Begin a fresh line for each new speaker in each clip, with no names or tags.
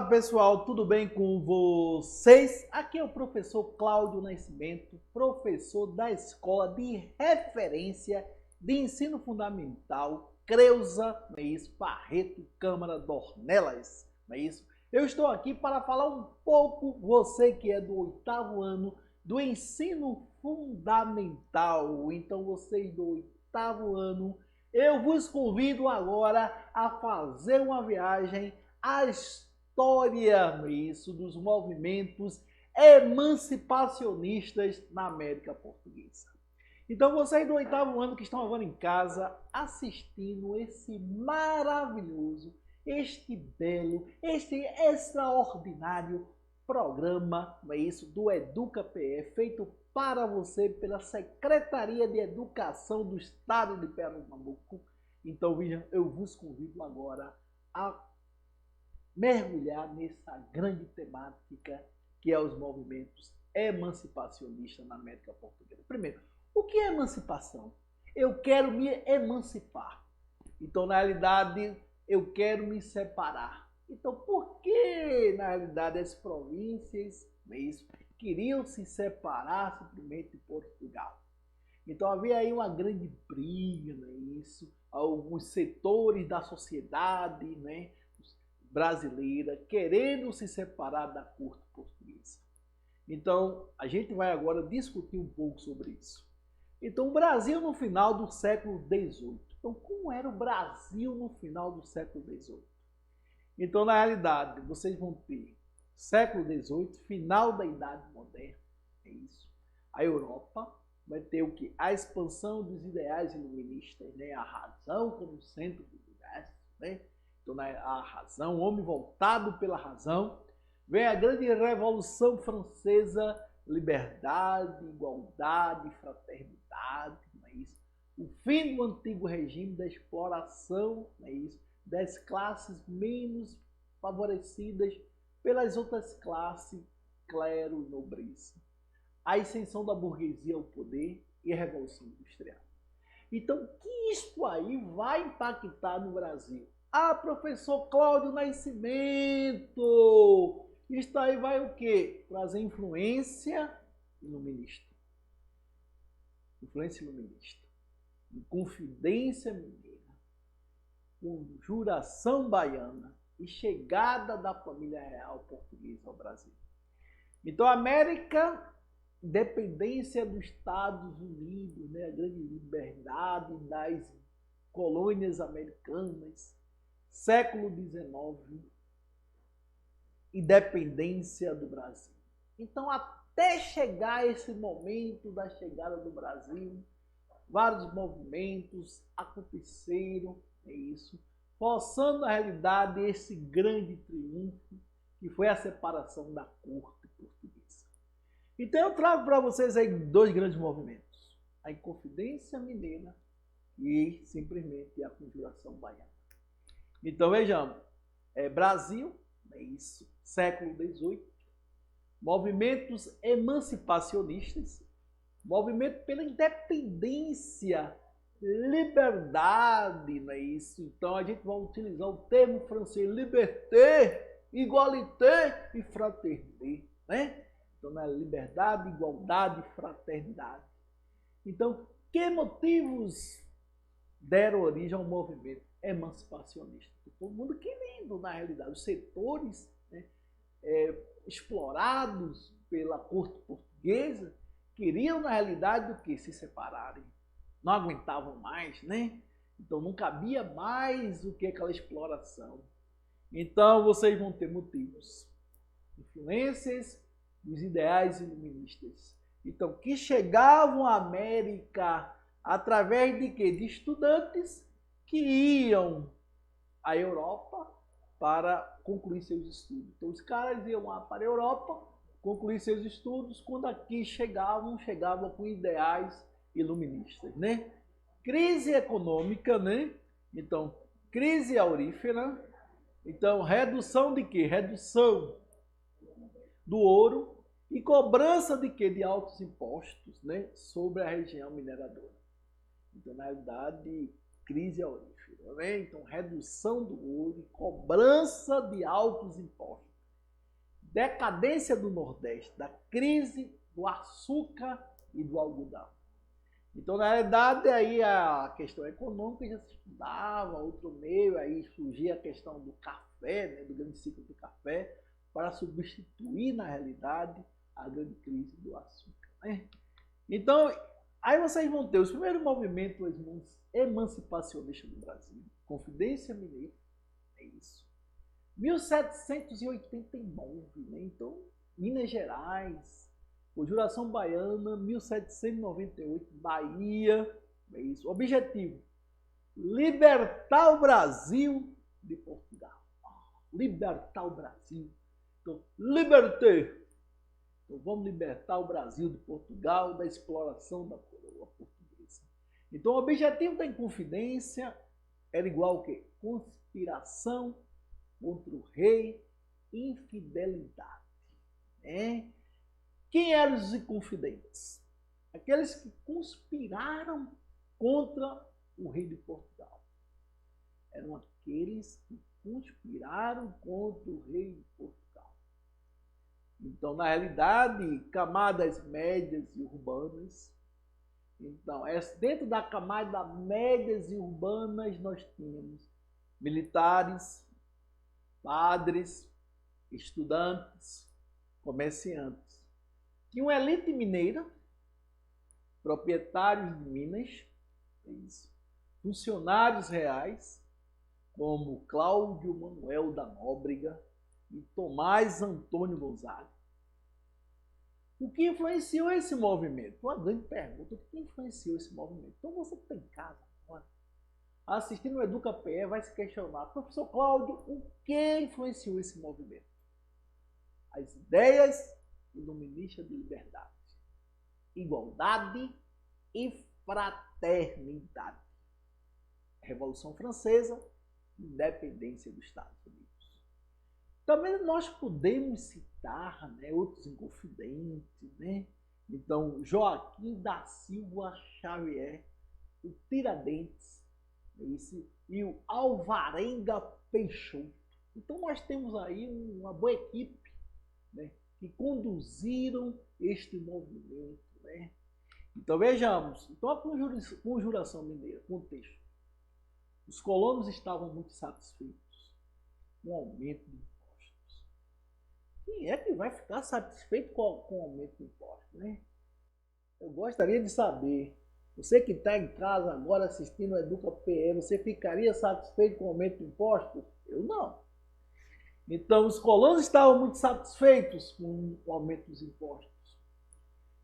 Pessoal, tudo bem com vocês? Aqui é o professor Cláudio Nascimento, professor da Escola de Referência de Ensino Fundamental Creuza, não é isso? Barreto Câmara Dornelas, não é isso? Eu estou aqui para falar um pouco, você que é do 8º ano do Ensino Fundamental. Então, vocês do 8º ano, eu vos convido agora a fazer uma viagem à história, não é isso, dos movimentos emancipacionistas na América Portuguesa. Então, vocês do 8º ano que estão agora em casa assistindo esse maravilhoso, este belo, este extraordinário programa, não é isso, do EducaPE, feito para você pela Secretaria de Educação do Estado de Pernambuco. Então, vejam, eu vos convido agora a mergulhar nessa grande temática que é os movimentos emancipacionistas na América Portuguesa. Primeiro, o que é emancipação? Eu quero me emancipar. Então, na realidade, eu quero me separar. Então, por que, na realidade, as províncias, não é isso, queriam se separar simplesmente de Portugal? Então, havia aí uma grande briga, não é isso? Alguns setores da sociedade, né, brasileira querendo se separar da corte portuguesa. Então, a gente vai agora discutir um pouco sobre isso. Então, o Brasil no final do século XVIII. Então, como era o Brasil no final do século XVIII? Então, na realidade, vocês vão ter século XVIII, final da Idade Moderna, é isso. A Europa vai ter o que? A expansão dos ideais iluministas, né? A razão como centro do universo, né? Então, a razão, o homem voltado pela razão. Vem a grande Revolução Francesa, liberdade, igualdade, fraternidade, não é isso? O fim do antigo regime da exploração, não é isso? Das classes menos favorecidas pelas outras classes, clero e nobreza. A ascensão da burguesia ao poder e a Revolução Industrial. Então, que isto aí vai impactar no Brasil? Ah, professor Cláudio Nascimento! Isto aí vai o quê? Trazer influência iluminista. Influência iluminista. Confidência mineira. Conjuração baiana e chegada da família real portuguesa ao Brasil. Então, a América, dependência dos Estados Unidos, né? A grande liberdade das colônias americanas, século XIX, independência do Brasil. Então, até chegar esse momento da chegada do Brasil, vários movimentos aconteceram, é isso, forçando na realidade esse grande triunfo que foi a separação da corte portuguesa. Então, eu trago para vocês aí dois grandes movimentos: a Inconfidência Mineira e simplesmente a Conjuração Baiana. Então, vejamos, Brasil, é isso, século XVIII, movimentos emancipacionistas, movimento pela independência, liberdade, não é isso? Então, a gente vai utilizar o termo francês liberté, igualité e fraternité, né? Então, na liberdade, igualdade e fraternidade. Então, que motivos deram origem ao movimento emancipacionista? Todo mundo querendo, na realidade, os setores, né, explorados pela corte portuguesa queriam, na realidade, do que? Se separarem. Não aguentavam mais, né? Então não cabia mais o que aquela exploração. Então vocês vão ter motivos, influências dos ideais iluministas. Então, que chegavam à América através de quê? De estudantes que iam à Europa para concluir seus estudos. Então, os caras iam lá para a Europa concluir seus estudos. Quando aqui chegavam com ideais iluministas, né? Crise econômica, né? Então, crise aurífera. Então, redução de quê? Redução do ouro e cobrança de quê? De altos impostos, né? Sobre a região mineradora. Então, na realidade, crise aurífera, né? Então, redução do ouro e cobrança de altos impostos. decadência do Nordeste, da crise do açúcar e do algodão. Então, na realidade, aí a questão econômica já se estudava, outro meio, aí surgia a questão do café, né, do grande ciclo do café, para substituir, na realidade, a grande crise do açúcar. Né? Então, aí vocês vão ter os primeiros movimentos emancipacionistas do Brasil, Confidência Mineira, é isso. 1789, né? Então, Minas Gerais, Conjuração Baiana, 1798, Bahia, é isso. Objetivo, libertar o Brasil de Portugal. Libertar o Brasil. Então, liberté. Então, vamos libertar o Brasil de Portugal, da exploração da coroa portuguesa. Então, o objetivo da Inconfidência era igual ao quê? Conspiração contra o rei, infidelidade. Né? Quem eram os inconfidentes? Aqueles que conspiraram contra o rei de Portugal. Eram aqueles que conspiraram contra o rei de Portugal. Então, na realidade, camadas médias e urbanas. Então, dentro da camada médias e urbanas, nós tínhamos militares, padres, estudantes, comerciantes. Tinha uma elite mineira, proprietários de minas, funcionários reais, como Cláudio Manuel da Nóbrega e Tomás Antônio Gonzaga. O que influenciou esse movimento? Uma grande pergunta. O que influenciou esse movimento? Então você que está em casa agora, assistindo o Educa PE, vai se questionar, professor Cláudio, o que influenciou esse movimento? As ideias iluministas de liberdade, igualdade e fraternidade. Revolução Francesa, independência dos Estados Unidos. Também nós podemos citar, né, outros inconfidentes, né? Então, Joaquim da Silva Xavier, o Tiradentes, e o Alvarenga Peixoto. Então, nós temos aí uma boa equipe, né, que conduziram este movimento. Né? Então, vejamos. Então, a Conjuração Mineira, contexto. Os colonos estavam muito satisfeitos com o aumento de impostos. Quem é que vai ficar satisfeito com o aumento de impostos? Né? Eu gostaria de saber, você que está em casa agora assistindo o Educa PE, você ficaria satisfeito com o aumento de impostos? Eu não. Então, os colonos estavam muito satisfeitos com o aumento dos impostos,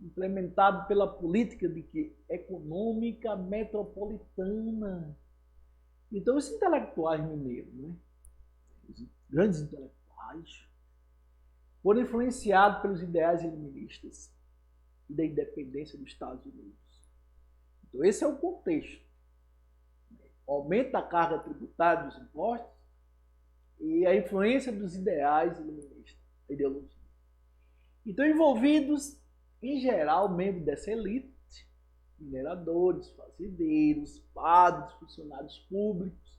implementado pela política de que? Econômica metropolitana. Então, os intelectuais mineiros, né? Os grandes intelectuais, foram influenciados pelos ideais iluministas e da independência dos Estados Unidos. Então, esse é o contexto. O aumento da carga tributária dos impostos e a influência dos ideais iluministas, a ideologia. Então, envolvidos, em geral, membros dessa elite, mineradores, fazendeiros, padres, funcionários públicos,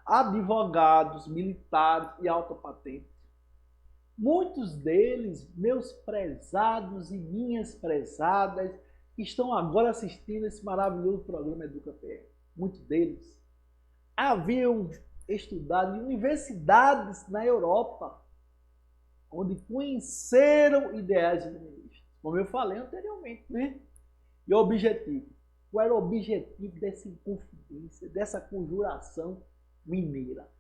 advogados, militares e alta patente. Muitos deles, meus prezados e minhas prezadas, que estão agora assistindo esse maravilhoso programa Educa PE. Muitos deles haviam estudado em universidades na Europa, onde conheceram ideais iluministas, como eu falei anteriormente, né? E o objetivo? Qual era o objetivo dessa inconfidência, dessa conjuração mineira?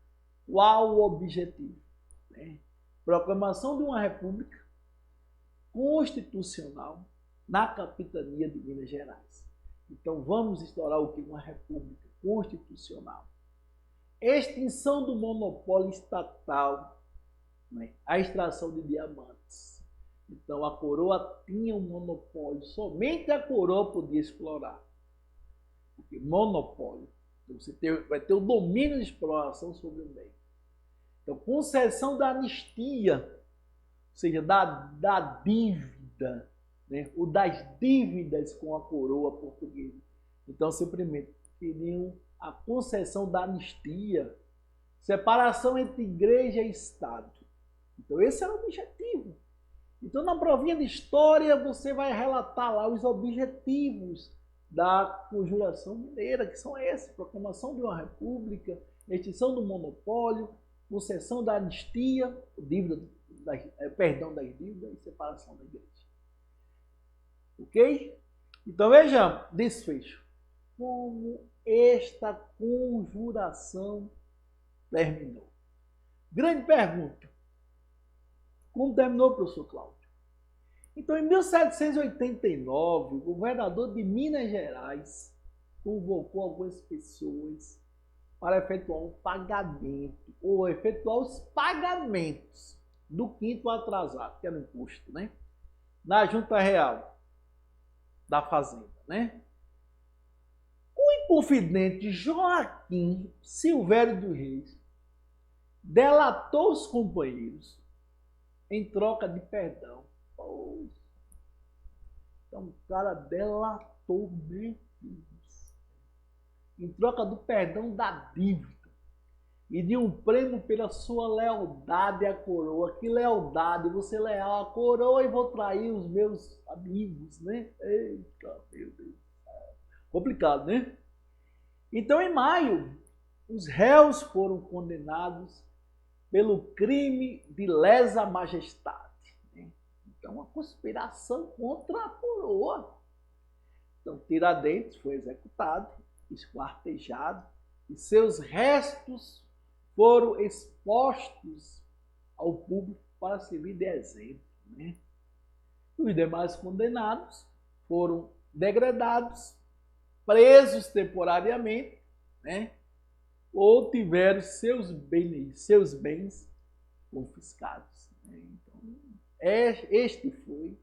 Qual o objetivo? Né? Proclamação de uma república constitucional na capitania de Minas Gerais. Então vamos instaurar o que? Uma república constitucional. Extinção do monopólio estatal, né? A extração de diamantes. Então a coroa tinha um monopólio, somente a coroa podia explorar. Porque monopólio, então você vai ter o domínio de exploração sobre o meio. Então concessão da anistia, ou seja, da dívida, né? Ou das dívidas com a coroa portuguesa. Então simplesmente queriam a concessão da anistia, separação entre igreja e Estado. Então esse era o objetivo. Então na provinha de história você vai relatar lá os objetivos da Conjuração Mineira, que são esses: proclamação de uma república, extinção do monopólio, concessão da anistia, perdão das dívidas e separação da igreja. Ok? Então vejamos, desfecho. Como esta conjuração terminou? Grande pergunta. Como terminou, professor Cláudio? Então, em 1789, o governador de Minas Gerais convocou algumas pessoas para efetuar um pagamento, ou efetuar os pagamentos do quinto atrasado, que era o imposto, né? Na Junta Real da Fazenda, né? O inconfidente Joaquim Silvério dos Reis delatou os companheiros em troca de perdão. Então o cara delatou mesmo em troca do perdão da dívida e de um prêmio pela sua lealdade à coroa. Que lealdade! Você leal à coroa e vou trair os meus amigos, né? Eita, meu Deus. Complicado, né? Então, em maio, os réus foram condenados pelo crime de lesa majestade. Né? Então, uma conspiração contra a coroa. Então, Tiradentes foi executado, esquartejado, e seus restos foram expostos ao público para servir de exemplo. Né? Os demais condenados foram degradados, presos temporariamente, né? Ou tiveram seus bens confiscados. Né? Então, este foi o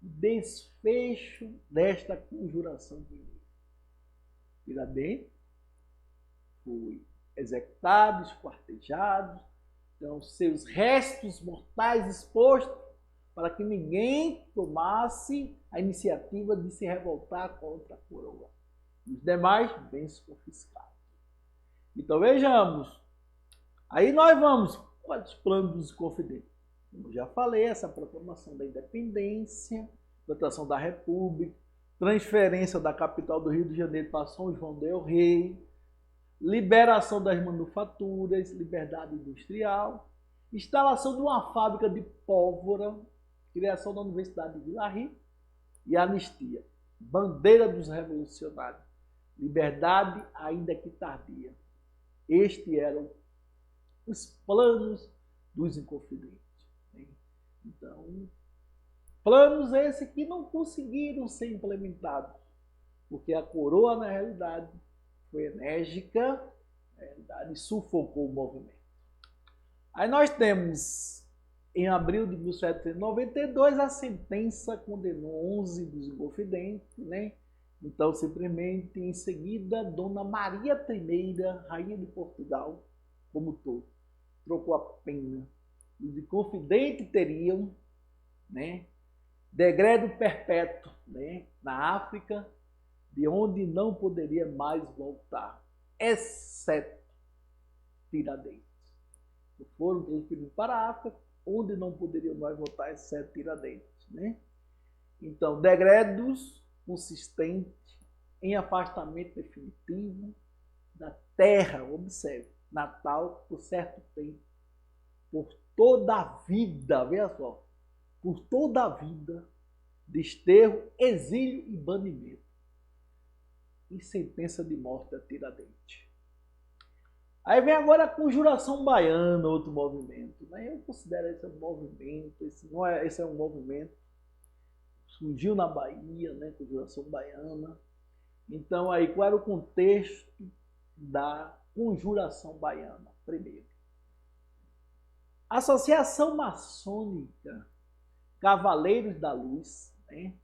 desfecho desta conjuração mineira. Tiradentes foi executado, esquartejado, então seus restos mortais expostos para que ninguém tomasse a iniciativa de se revoltar contra a coroa. Os demais bens confiscados. Então vejamos, aí nós vamos, quais os planos dos confidentes? Como eu já falei, essa proclamação da independência, votação da república, transferência da capital do Rio de Janeiro para São João del Rei, liberação das manufaturas, liberdade industrial, instalação de uma fábrica de pólvora, criação da Universidade de Vila Rica e anistia. Bandeira dos revolucionários, liberdade ainda que tardia. Estes eram os planos dos inconfidentes. Então, planos esses que não conseguiram ser implementados, porque a coroa, na realidade, foi enérgica, na realidade, sufocou o movimento. Aí nós temos, em abril de 1792, a sentença condenou 11 dos inconfidentes, né? Então, simplesmente, em seguida, Dona Maria I, rainha de Portugal, como todo, trocou a pena. Os inconfidentes teriam, né, degredo perpétuo, né, na África, de onde não poderia mais voltar, exceto Tiradentes. Foram transferidos para a África, onde não poderiam mais voltar, exceto Tiradentes. Né? Então, degredos consistente em afastamento definitivo da terra, observe, natal, por certo tempo, por toda a vida, veja só, por toda a vida, desterro, exílio e banimento, e sentença de morte a Tiradentes. Aí vem agora a Conjuração Baiana, outro movimento. Né? Eu considero esse um movimento, esse é um movimento surgiu na Bahia, né, Conjuração Baiana. Então, aí, qual era o contexto da Conjuração Baiana? Primeiro, a Associação Maçônica Cavaleiros da Luz, né,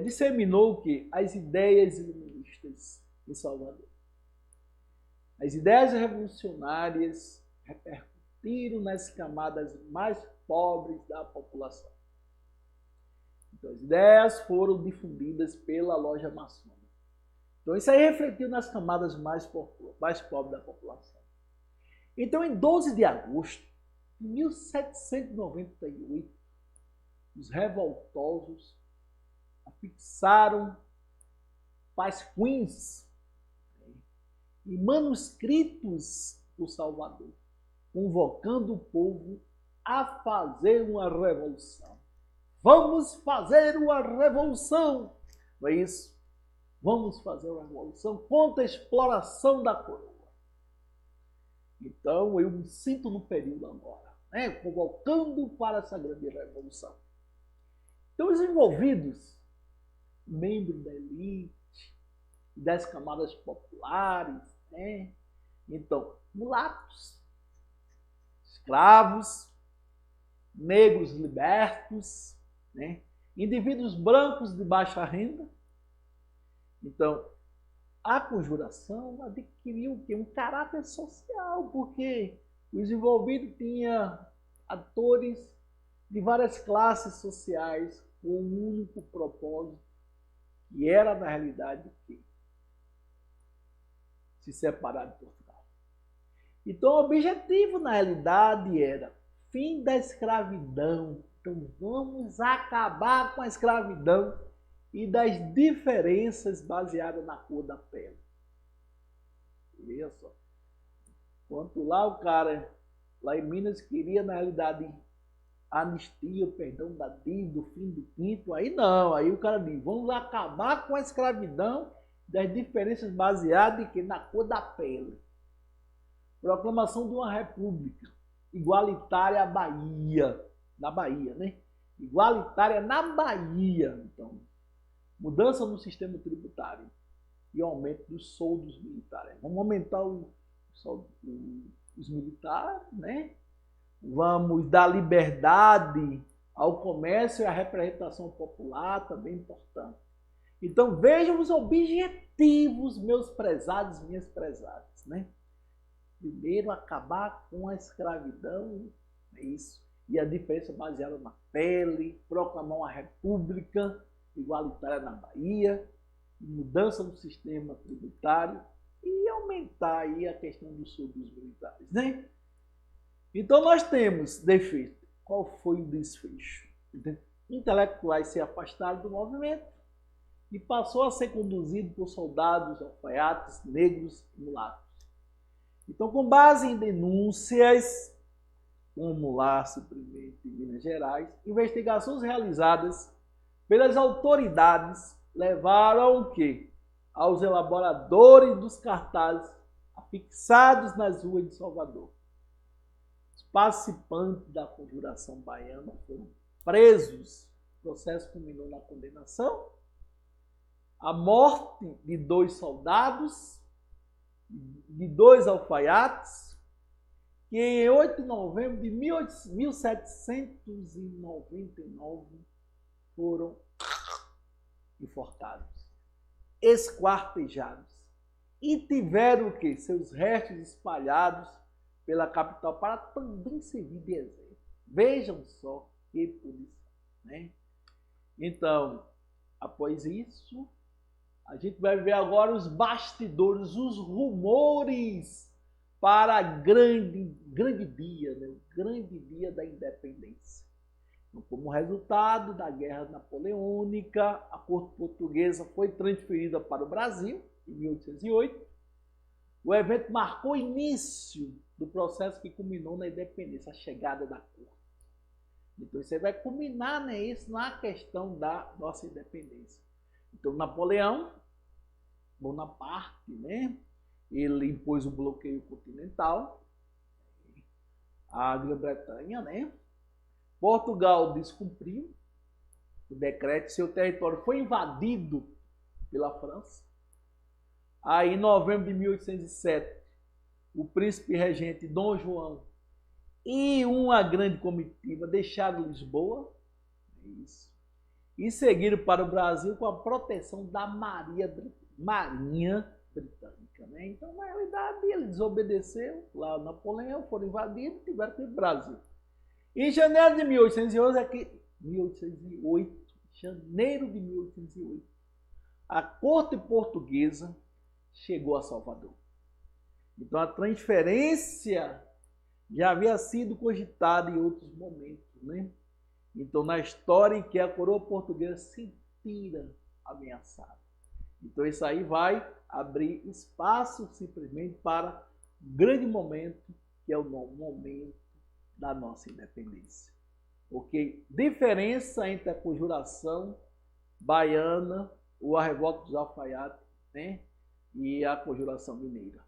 disseminou o quê? As ideias iluministas em Salvador. As ideias revolucionárias repercutiram nas camadas mais pobres da população. Então, as ideias foram difundidas pela loja maçônica. Então, isso aí refletiu nas camadas mais pobres da população. Então, em 12 de agosto Em 1798, os revoltosos afixaram pasquins e manuscritos por Salvador, convocando o povo a fazer uma revolução. Vamos fazer uma revolução! Não é isso? Vamos fazer uma revolução contra a exploração da coroa. Então, eu me sinto no período agora, né? Convocando para essa grande revolução. Então, os envolvidos, membros da elite, das camadas populares, né? Então, mulatos, escravos, negros libertos, né? Indivíduos brancos de baixa renda. Então, a conjuração adquiriu um caráter social, porque os envolvidos tinham atores de várias classes sociais com um único propósito, que era, na realidade, se separar de Portugal. Então, o objetivo, na realidade, era fim da escravidão. Então, vamos acabar com a escravidão e das diferenças baseadas na cor da pele. Veja só. Enquanto lá o cara, lá em Minas, queria, na realidade, anistia, o perdão da dívida, o fim do quinto, aí não. Aí o cara diz, vamos acabar com a escravidão das diferenças baseadas na cor da pele. Proclamação de uma república igualitária à Bahia, na Bahia, né? Igualitária na Bahia, então. Mudança no sistema tributário e aumento dos soldos militares. Vamos aumentar os militares, né? Vamos dar liberdade ao comércio e à representação popular, também importante. Então vejam os objetivos, meus prezados e minhas prezadas, né? Primeiro, acabar com a escravidão, é isso, e a diferença baseada na pele, proclamar uma república igualitária na Bahia, mudança no sistema tributário e aumentar aí a questão dos soldos militares, né? Então nós temos defeito. Qual foi o desfecho? Intelectuais se afastaram do movimento e passou a ser conduzido por soldados, alfaiates, negros e mulatos. Então, com base em denúncias, como lá simplesmente em Minas Gerais, investigações realizadas pelas autoridades levaram ao quê? Aos elaboradores dos cartazes afixados nas ruas de Salvador. Os participantes da conjuração baiana foram presos. O processo culminou na condenação, a morte de 2 soldados, de 2 alfaiates, que em 8 de novembro de 1799 foram enforcados, esquartejados e tiveram o quê? Seus restos espalhados pela capital para também servir de exemplo. Vejam só que polícia, né? Então, após isso, a gente vai ver agora os bastidores, os rumores para a grande dia, né? O grande dia da independência. Então, como resultado da Guerra Napoleônica, a corte portuguesa foi transferida para o Brasil, em 1808. O evento marcou o início do processo que culminou na independência, a chegada da corte. Então, isso aí vai culminar, né, isso na questão da nossa independência. Então, Napoleão Bonaparte, né, ele impôs o bloqueio continental, a Grã-Bretanha, né, Portugal descumpriu o decreto, seu território foi invadido pela França. Aí, em novembro de 1807, o príncipe regente Dom João e uma grande comitiva deixaram Lisboa, e seguiram para o Brasil com a proteção da Marinha Britânica, né? Então, na realidade, ele desobedeceu, lá Napoleão, foram invadidos e tiveram que ir para o Brasil. Em janeiro de 1808, janeiro de 1808, a corte portuguesa chegou a Salvador. Então, a transferência já havia sido cogitado em outros momentos, né? Então, na história em que a coroa portuguesa se sentira ameaçada. Então, isso aí vai abrir espaço simplesmente para um grande momento, que é o momento da nossa independência. Porque diferença entre a conjuração baiana, ou a revolta dos alfaiates, né, e a conjuração mineira.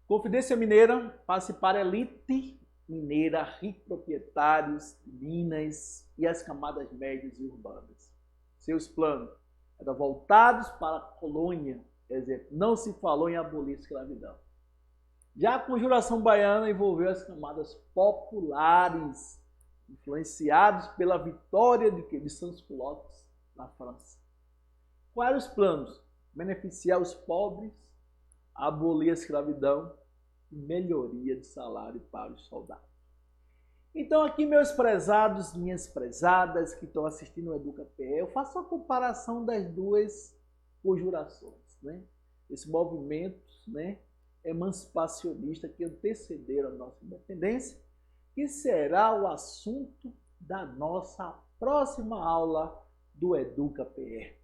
Confidência Mineira passe para a elite mineira, ricos proprietários de minas e as camadas médias e urbanas. Seus planos eram voltados para a colônia, quer dizer, não se falou em abolir a escravidão. Já a conjuração baiana envolveu as camadas populares, influenciados pela vitória de Sans-Culottes na França. Quais eram os planos? Beneficiar os pobres, abolir a escravidão e melhoria de salário para os soldados. Então aqui, meus prezados, minhas prezadas que estão assistindo o Educa-PE, eu faço a comparação das duas conjurações, né? Esse movimento, né, emancipacionista que antecederam a nossa independência, que será o assunto da nossa próxima aula do Educa-PE.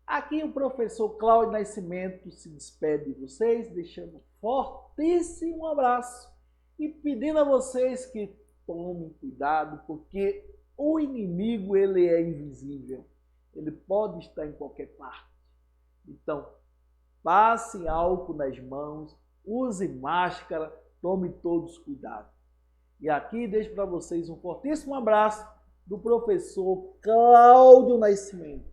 Aqui o professor Cláudio Nascimento se despede de vocês, deixando um fortíssimo abraço e pedindo a vocês que tomem cuidado, porque o inimigo ele é invisível, ele pode estar em qualquer parte. Então, passe álcool nas mãos, use máscara, tome todos cuidado. E aqui deixo para vocês um fortíssimo abraço do professor Cláudio Nascimento.